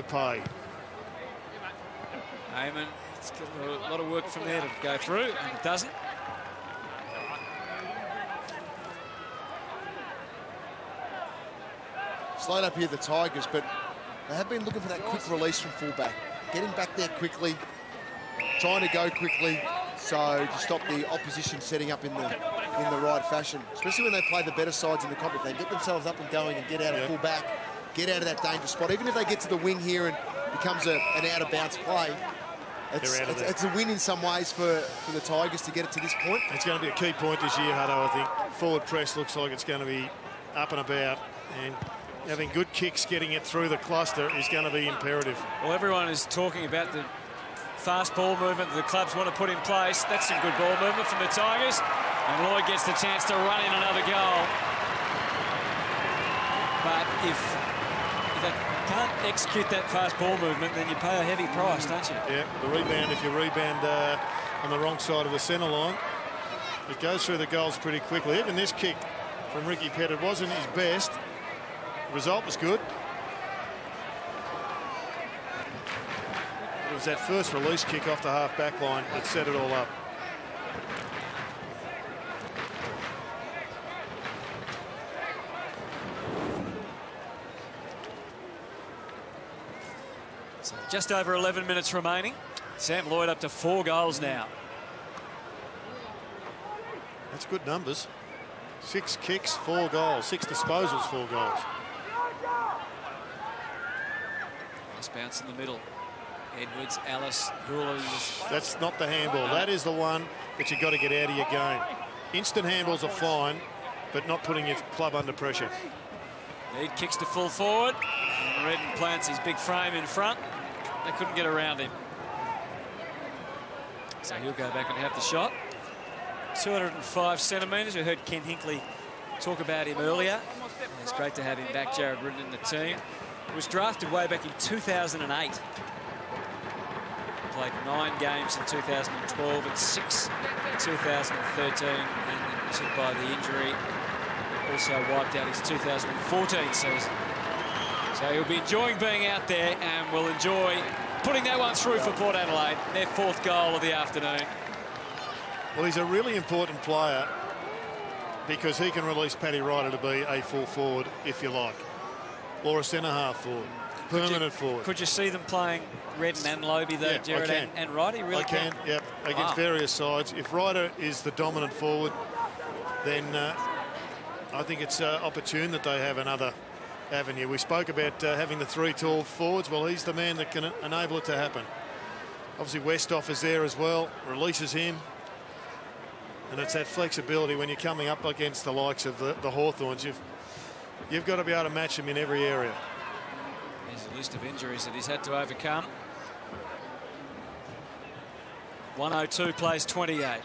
pay.
Eamon, it's got a lot of work from there to go through, and it doesn't.
Slowed up here, the Tigers, but they have been looking for that quick release from fullback. Getting back there quickly, trying to go quickly, so to stop the opposition setting up in the right fashion. Especially when they play the better sides in the comp. If they get themselves up and going and get out of fullback, get out of that dangerous spot. Even if they get to the wing here and becomes an out-of-bounds play, it's a win in some ways for the Tigers to get it to this point.
It's going to be a key point this year, Hutto, I think. Forward press looks like it's going to be up and about, and having good kicks getting it through the cluster is going to be imperative.
Well, everyone is talking about the fast ball movement that the clubs want to put in place. That's some good ball movement from the Tigers. And Lloyd gets the chance to run in another goal. But if If they can't execute that fast ball movement, then you pay a heavy price, don't you?
Yeah, the rebound, if you rebound on the wrong side of the centre line, it goes through the goals pretty quickly. Even this kick from Ricky Pettit wasn't his best. The result was good. It was that first release kick off the half-back line that set it all up.
So just over 11 minutes remaining. Sam Lloyd up to 4 goals now.
That's good numbers. 6 kicks, 4 goals. 6 disposals, 4 goals.
Nice bounce in the middle. Edwards, Ellis, Hula.
That's not the handball. That is the one that you've got to get out of your game. Instant handballs are fine, but not putting your club under pressure.
Lead kicks to full forward. And Redden plants his big frame in front. They couldn't get around him. So he'll go back and have the shot. 205 centimetres. We heard Ken Hinkley talk about him earlier. It's great to have him back, Jared Redden, in the team. He was drafted way back in 2008. Played 9 games in 2012 and 6 in 2013, and then was hit by the injury. Also wiped out his 2014 season. So he'll be enjoying being out there and will enjoy putting that one through for Port Adelaide, their 4th goal of the afternoon.
Well, he's a really important player because he can release Paddy Ryder to be a full forward, if you like, or a centre-half forward, permanent forward.
Could you see them playing Redden and Lobie, though,
Yeah,
Jared and Ryder? You really
I can, yep, against various sides. If Ryder is the dominant forward, then I think it's opportune that they have another avenue. We spoke about having the 3 tall forwards. Well, he's the man that can enable it to happen. Obviously, Westhoff is there as well, releases him. And it's that flexibility when you're coming up against the likes of the Hawthorns. You've got to be able to match them in every area.
There's a list of injuries that he's had to overcome. 102 plays 28.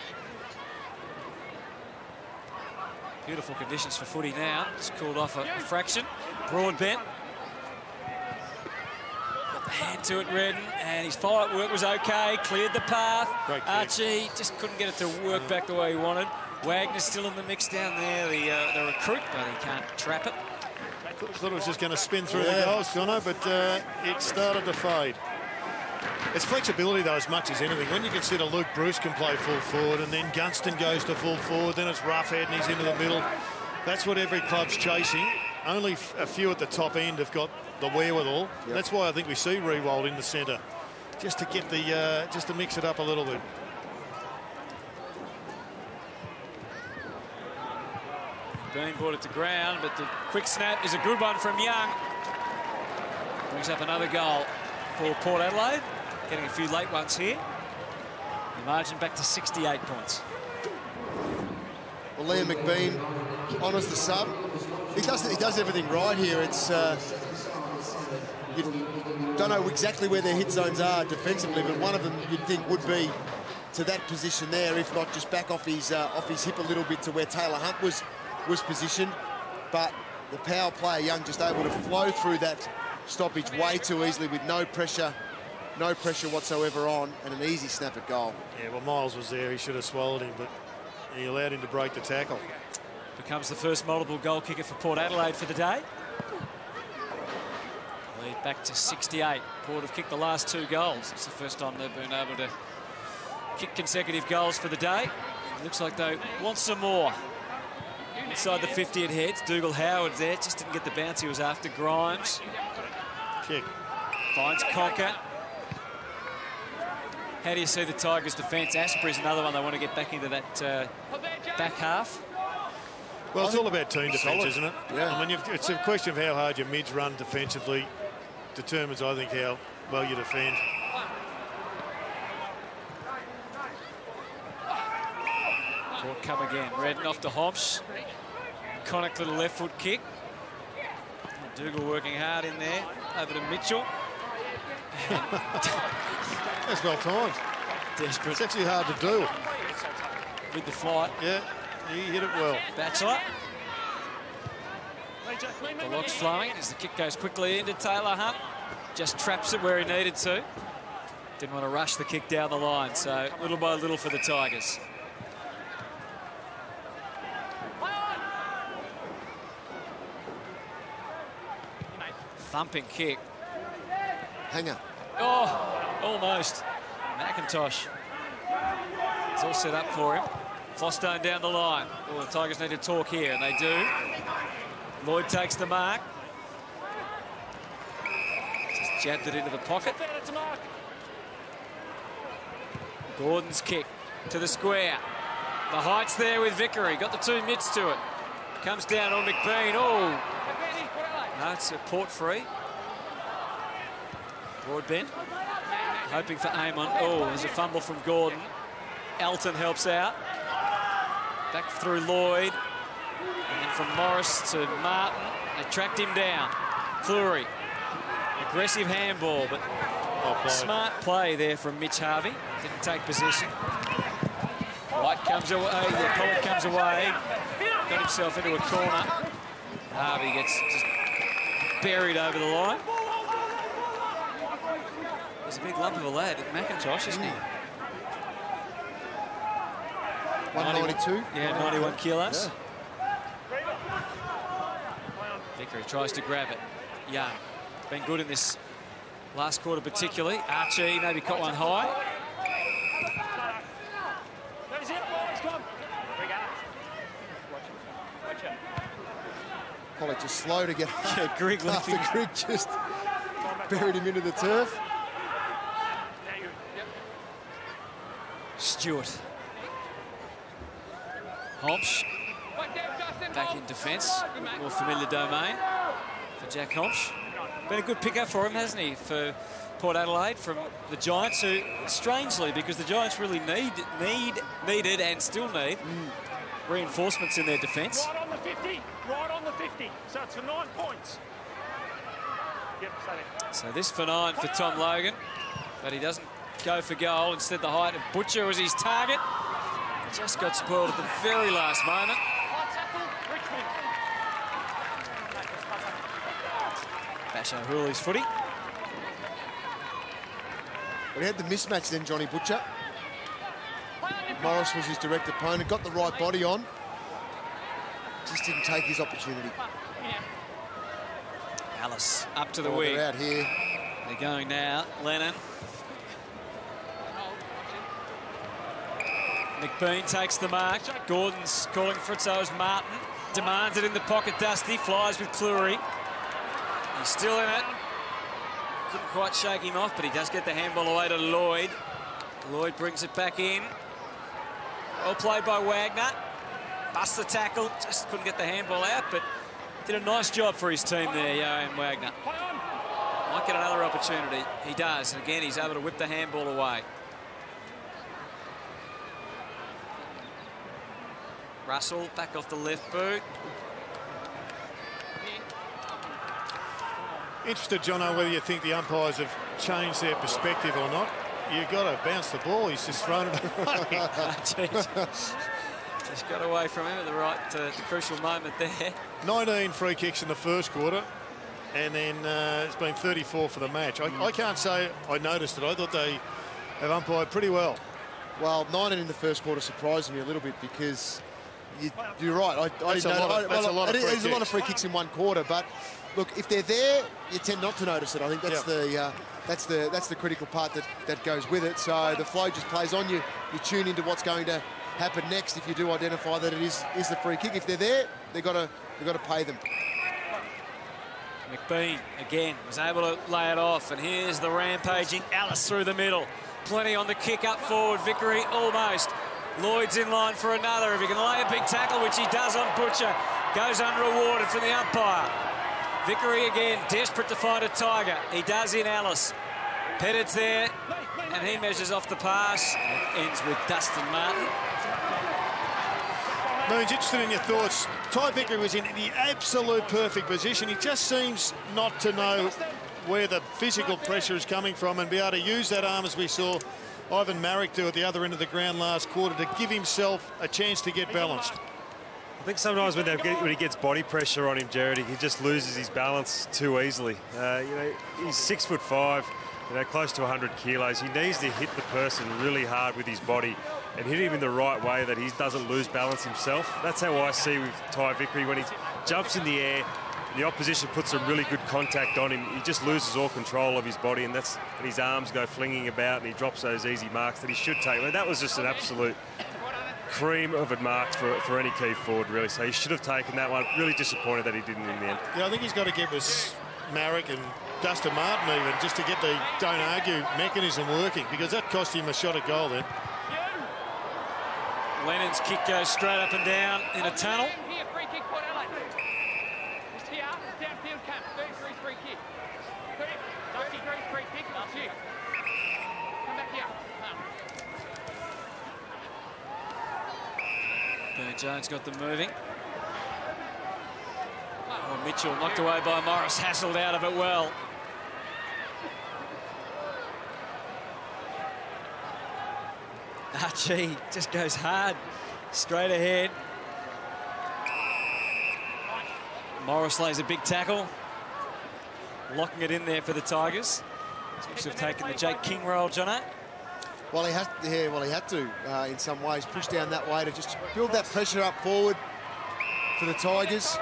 Beautiful conditions for footy now. It's cooled off a fraction. Broadbent. Got the hand to it, Redden, and his follow-up work was okay. Cleared the path. Archie just couldn't get it to work back the way he wanted. Wagner's still in the mix down there, the recruit, but he can't trap it.
Thought it was just going to spin through the goals, Jono, but it started to fade. It's flexibility, though, as much as anything. When you consider Luke Bruce can play full forward and then Gunston goes to full forward, then it's Roughhead and he's into the middle. That's what every club's chasing. Only a few at the top end have got the wherewithal. Yep. That's why I think we see Riewoldt in the centre, just to get the just to mix it up a little bit.
Bean brought it to ground, but the quick snap is a good one from Young. Brings up another goal for Port Adelaide. Getting a few late ones here. The margin back to 68 points.
Well, Liam McBean honours the sub. He does everything right here. It's you don't know exactly where their hit zones are defensively, but one of them you'd think would be to that position there, if not just back off his hip a little bit to where Taylor Hunt was positioned. But the power player, Young, just able to flow through that stoppage way too easily with no pressure whatsoever on, and an easy snap at goal.
Yeah, well, Miles was there. He should have swallowed him, but he allowed him to break the tackle.
Becomes the first multiple goal kicker for Port Adelaide for the day. Lead back to 68. Port have kicked the last 2 goals. It's the first time they've been able to kick consecutive goals for the day. Looks like they want some more. Inside the 50 it heads. Dougal Howard's there. Just didn't get the bounce he was after. Grimes.
Kick.
Finds Conker. How do you see the Tigers' defence? Asprey's another one they want to get back into that back half.
Well, it's all about team defence, isn't it?
Yeah.
I mean, it's a question of how hard your mids run defensively determines, I think, how well you defend.
Port come again. Redden off to Hobbs. Iconic little left foot kick. Dougal working hard in there. Over to Mitchell.
That's well timed.
Desperate.
It's actually hard to do.
With the flight.
Yeah, he hit it well.
Batchelor. The lock's flowing as the kick goes quickly into Taylor Hunt. Just traps it where he needed to. Didn't want to rush the kick down the line, so little by little for the Tigers. Thumping kick.
Hanger.
Oh, almost. McIntosh. It's all set up for him. Fostone down the line. Oh, the Tigers need to talk here, and they do. Lloyd takes the mark. Just jabbed it into the pocket. Gordon's kick to the square. The height's there with Vickery. Got the 2 mitts to it. Comes down on McBean. Oh, no, it's a port free. Broadbent. Hoping for Amon. Oh, there's a fumble from Gordon. Elton helps out. Back through Lloyd. And then from Morris to Martin. They tracked him down. Fleury. Aggressive handball, but smart play there from Mitch Harvey. Didn't take possession. White comes away. Pollard comes away. Got himself into a corner. Harvey gets just buried over the line. He's a big lump of a lad, McIntosh, isn't he?
192.
Yeah, 91 kilos. Yeah. Vickery tries to grab it. Young. Been good in this last quarter particularly. Archie maybe caught one high.
Probably just slow to get
Grigg
after Grigg just buried him into the turf.
Stewart. Homsch back in defence. More familiar domain for Jack Homsch. Been a good pickup for him, hasn't he, for Port Adelaide from the Giants, who, strangely, because the Giants really needed and still need reinforcements in their defence.
Right on the 50, right on the 50. So it's for 9 points. Yep,
so this for 9 for Tom Logan, but he doesn't go for goal. Instead, the height of Butcher was his target. Just got spoiled at the very last moment. Basho Hooley's footy.
We had the mismatch then, Johnny Butcher. Morris was his direct opponent, got the right body on. Just didn't take his opportunity.
Alice up to the wing.
They're out here.
They're going now. Lennon. McBean takes the mark. Gordon's calling for it, so is Martin. Demands it in the pocket. Dusty flies with Cleary. He's still in it. Couldn't quite shake him off, but he does get the handball away to Lloyd. Lloyd brings it back in. Well played by Wagner. Busts the tackle. Just couldn't get the handball out, but did a nice job for his team there, Johan Wagner. Might get another opportunity. He does, and again, he's able to whip the handball away. Russell back off the left boot.
Interested, Jono, whether you think the umpires have changed their perspective or not. You've got to bounce the ball. He's just thrown it away.
Just got away from him at the crucial moment there.
19 free kicks in the first quarter, and then it's been 34 for the match. I can't say I noticed it. I thought they have umpired pretty well.
Well, 19 in the first quarter surprised me a little bit because you're right. There's a lot of free kicks in one quarter, but look, if they're there, you tend not to notice it. I think that's that's the critical part that goes with it. So the flow just plays on you. You tune into what's going to happen next if you do identify that it is the free kick. If they're there, they've got to pay them.
McBean again was able to lay it off, and here's the rampaging Alice through the middle. Plenty on the kick up forward. Vickery almost. Lloyd's in line for another. If he can lay a big tackle, which he does on Butcher, goes unrewarded from the umpire. Vickery again, desperate to find a Tiger. He does in Alice. Pettit's there, and he measures off the pass. It ends with Dustin Martin.
Moons, interested in your thoughts. Ty Vickery was in the absolute perfect position. He just seems not to know where the physical pressure is coming from and be able to use that arm, as we saw Ivan Marek do at the other end of the ground last quarter, to give himself a chance to get balanced.
I think sometimes when he gets body pressure on him, Jared, he just loses his balance too easily. You know, he's 6'5", you know, close to 100 kilos. He needs to hit the person really hard with his body and hit him in the right way that he doesn't lose balance himself. That's how I see with Ty Vickery. When he jumps in the air, the opposition puts some really good contact on him. He just loses all control of his body, and his arms go flinging about, and he drops those easy marks that he should take. I mean, that was just an absolute cream of a mark for any key forward, really. So he should have taken that one. Really disappointed that he didn't in the end.
Yeah, I think he's got to get with Marek and Dustin Martin even, just to get the don't argue mechanism working, because that cost him a shot at goal then.
Lennon's kick goes straight up and down in a tunnel.
Here, free kick, Port Adelaide. Just here, downfield camp, 33's free kick. 33's free kick, that's it. Come back here.
Burne-Jones got them moving. Oh, Mitchell knocked away by Morris, hassled out of it well. Archie just goes hard, straight ahead. Morris lays a big tackle, locking it in there for the Tigers. Seems to have taken the Jake King role, Jono.
Well, he had to, in some ways, push down that way to just build that pressure up forward for the Tigers.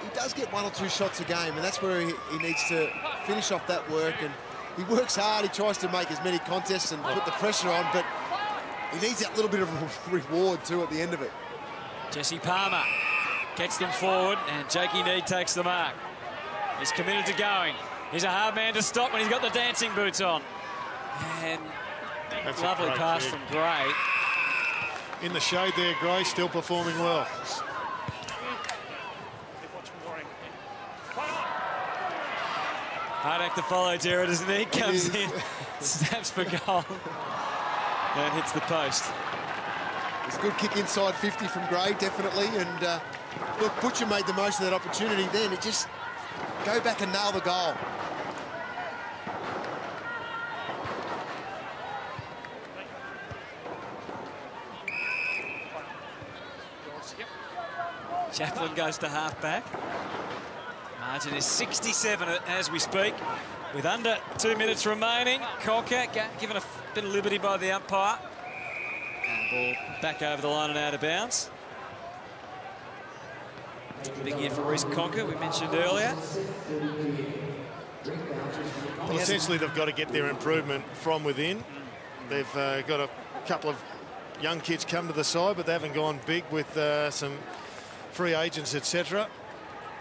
He does get 1 or 2 shots a game, and that's where he needs to finish off that work. And he works hard. He tries to make as many contests and put the pressure on, but he needs that little bit of a reward, too, at the end of it.
Jesse Palmer gets them forward, and Jakey Need takes the mark. He's committed to going. He's a hard man to stop when he's got the dancing boots on. And
that's
lovely pass from Gray.
In the shade there, Gray still performing well.
Hard act to follow, Jared, isn't he? Comes in, snaps for goal, and hits the post.
It's a good kick inside 50 from Gray, definitely. And look, Butcher made the most of that opportunity then. It just go back and nail the goal.
Chaplin goes to half-back. Margin is 67 as we speak, with under 2 minutes remaining. Colker given a bit of liberty by the umpire. And the ball back over the line and out of bounds. Big year for Reece Conker, we mentioned earlier.
Well, essentially, they've got to get their improvement from within. They've got a couple of young kids come to the side, but they haven't gone big with some free agents, etc.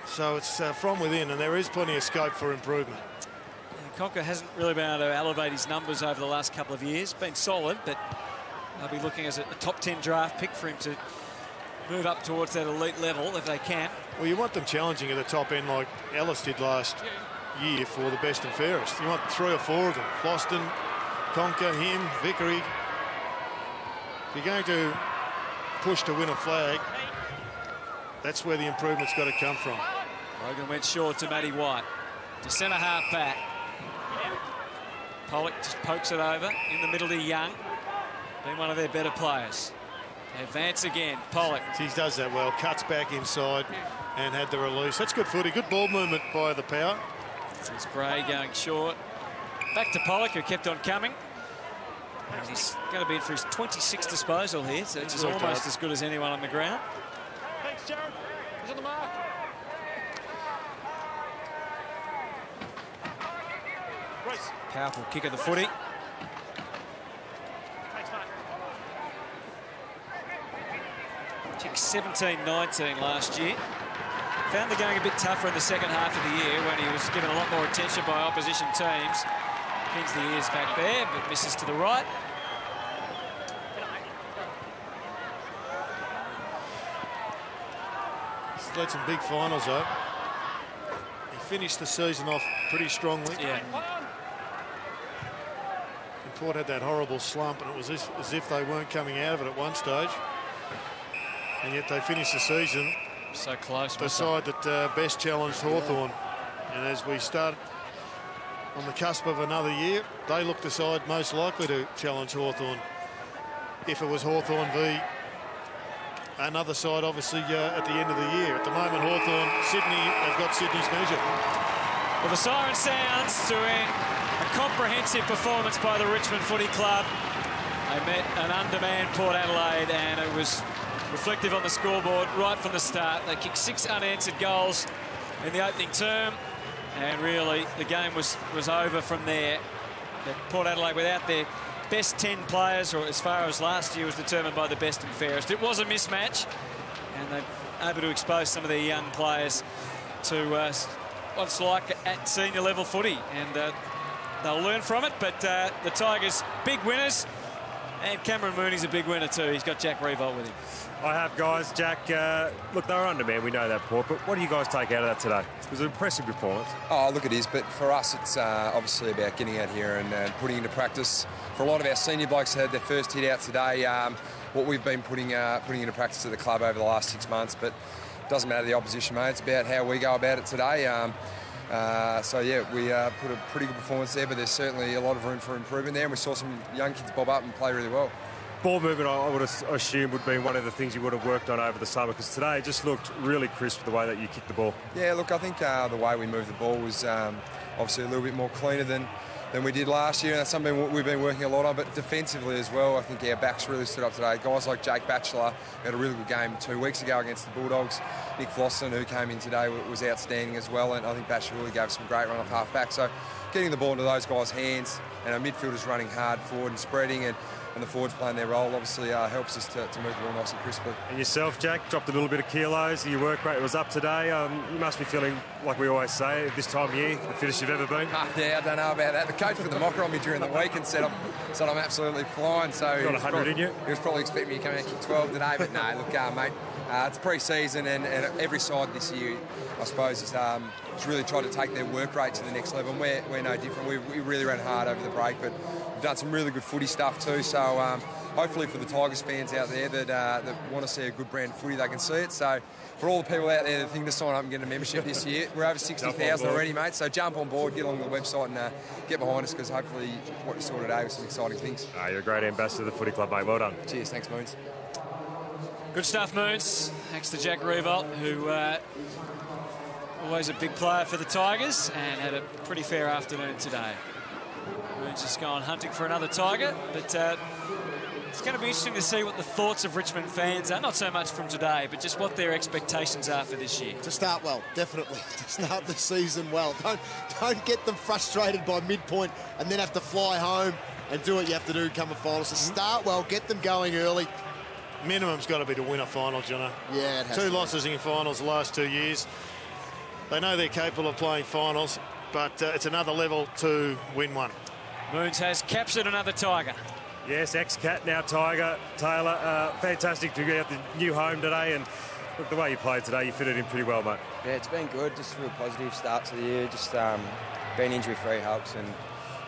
So it's from within, and there is plenty of scope for improvement.
Yeah, Conker hasn't really been able to elevate his numbers over the last couple of years. Been solid, but they'll be looking as a top 10 draft pick for him to move up towards that elite level if they can.
Well, you want them challenging at the top end like Ellis did last year for the best and fairest. You want 3 or 4 of them. Floston, Conker, him, Vickery. If you're going to push to win a flag, that's where the improvement's got to come from.
Logan went short to Matty White. To centre half back. Pollock just pokes it over in the middle to Young. Been one of their better players. They advance again. Pollock.
He does that well. Cuts back inside and had the release. That's good footy. Good ball movement by the power.
There's Gray going short. Back to Pollock, who kept on coming. And he's going to be in for his 26th disposal here, so it's almost as good as anyone on the ground.
Thanks, Jared. He's on the mark. Race.
Powerful kick of the footy.
Thanks, mate.
Kick 17-19 last year. Found the going a bit tougher in the second half of the year when he was given a lot more attention by opposition teams. Pins the ears back there, but misses to the right.
He's led some big finals, though. He finished the season off pretty strongly.
Yeah.
And Port had that horrible slump, and it was as if they weren't coming out of it at one stage. And yet they finished the season
so close.
The side that best challenged Hawthorn. And as we start on the cusp of another year, they look the side most likely to challenge Hawthorn. If it was Hawthorn v another side, obviously, at the end of the year. At the moment, Hawthorn, Sydney have got Sydney's measure.
Well, the siren sounds to end a comprehensive performance by the Richmond Footy Club. They met an undermanned Port Adelaide, and it was reflective on the scoreboard right from the start. They kicked 6 unanswered goals in the opening term, and really the game was over from there. Port Adelaide without their best 10 players, or as far as last year was determined by the best and fairest. It was a mismatch, and they're able to expose some of their young players to what it's like at senior level footy, and they'll learn from it. But the Tigers, big winners, and Cameron Mooney's a big winner too. He's got Jack Revolt with him.
I have, guys. Jack, look, they were undermanned. We know that, Port. But what do you guys take out of that today? It was an impressive performance.
Oh, look, it is. But for us, it's obviously about getting out here and putting into practice. For a lot of our senior blokes that had their first hit out today, what we've been putting into practice at the club over the last 6 months. But it doesn't matter the opposition, mate. It's about how we go about it today. So, yeah, we put a pretty good performance there, but there's certainly a lot of room for improvement there. And we saw some young kids bob up and play really well.
Ball movement, I would assume, would be one of the things you would have worked on over the summer, because today it just looked really crisp the way that you kicked the ball. Yeah,
look, I think the way we moved the ball was obviously a little bit more cleaner than we did last year, and that's something we've been working a lot on. But defensively as well, I think our backs really stood up today. Guys like Jake Batchelor had a really good game 2 weeks ago against the Bulldogs. Nick Flosson, who came in today, was outstanding as well, and I think Batchelor really gave some great run off half-back. So getting the ball into those guys' hands, and our midfielders running hard forward and spreading, and the forwards playing their role obviously helps us to move the ball nice and crisply.
And yourself, Jack, dropped a little bit of kilos. Your work rate was up today. You must be feeling, like we always say, this time of year, the fittest you've ever been.
Yeah, I don't know about that. The coach put the mocker on me during the week and said I'm absolutely flying. So
you got 100 in you?
He was probably expecting me to come out and kick 12 today, but no, look, mate, it's pre-season, and every side this year, I suppose, has really tried to take their work rate to the next level, and we're no different. We really ran hard over the break, but we've done some really good footy stuff too, so hopefully for the Tigers fans out there that want to see a good brand of footy, they can see it. So for all the people out there that think to sign up and get a membership this year, we're over 60,000 already, mate, so jump on board, get along the website and get behind us, because hopefully what you saw today was some exciting things.
You're a great ambassador of the footy club, mate. Well done.
Cheers. Thanks, Moons.
Good stuff, Moons. Thanks to Jack Revolt, who always a big player for the Tigers, and had a pretty fair afternoon today. Moons has gone hunting for another Tiger, but it's going to be interesting to see what the thoughts of Richmond fans are, not so much from today, but just what their expectations are for this year.
To start well, definitely. To start the season well. Don't get them frustrated by midpoint and then have to fly home and do what you have to do come a final. So start well, get them going early.
Minimum's got to be to win a final, Jono.
Yeah, it has
2 losses in finals the last 2 years. They know they're capable of playing finals, but it's another level to win one.
Moons has captured another Tiger.
Yes, ex-Cat, now Tiger. Taylor, fantastic to get out the new home today, and look, the way you played today, you fitted in pretty well, mate.
Yeah, it's been good. Just a real positive start to the year. Just being injury-free helps, and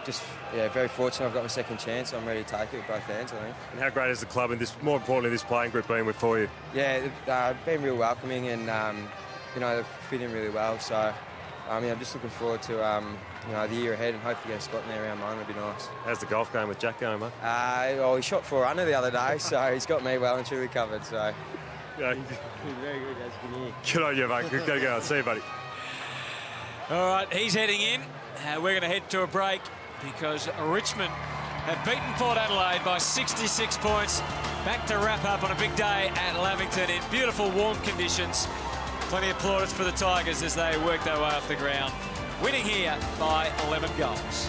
just, yeah, very fortunate I've got my second chance. I'm ready to take it with both hands, I think.
And how great has the club and this, more importantly, this playing group been with for you?
Yeah, it's been real welcoming, and you know, they've fit in really well. So yeah, I'm just looking forward to you know, the year ahead, and hopefully get a spot in there around mine. Would be nice.
How's the golf game with Jack going, mate?
Well, he shot 4 under the other day, so he's got me well and truly covered. So
yeah,
he's very good, as you can hear.
Good on you, mate. Good go. See you, buddy.
All right, he's heading in. We're going to head to a break, because Richmond have beaten Port Adelaide by 66 points. Back to wrap up on a big day at Lavington in beautiful warm conditions. Plenty of plaudits for the Tigers as they work their way off the ground, winning here by 11 goals.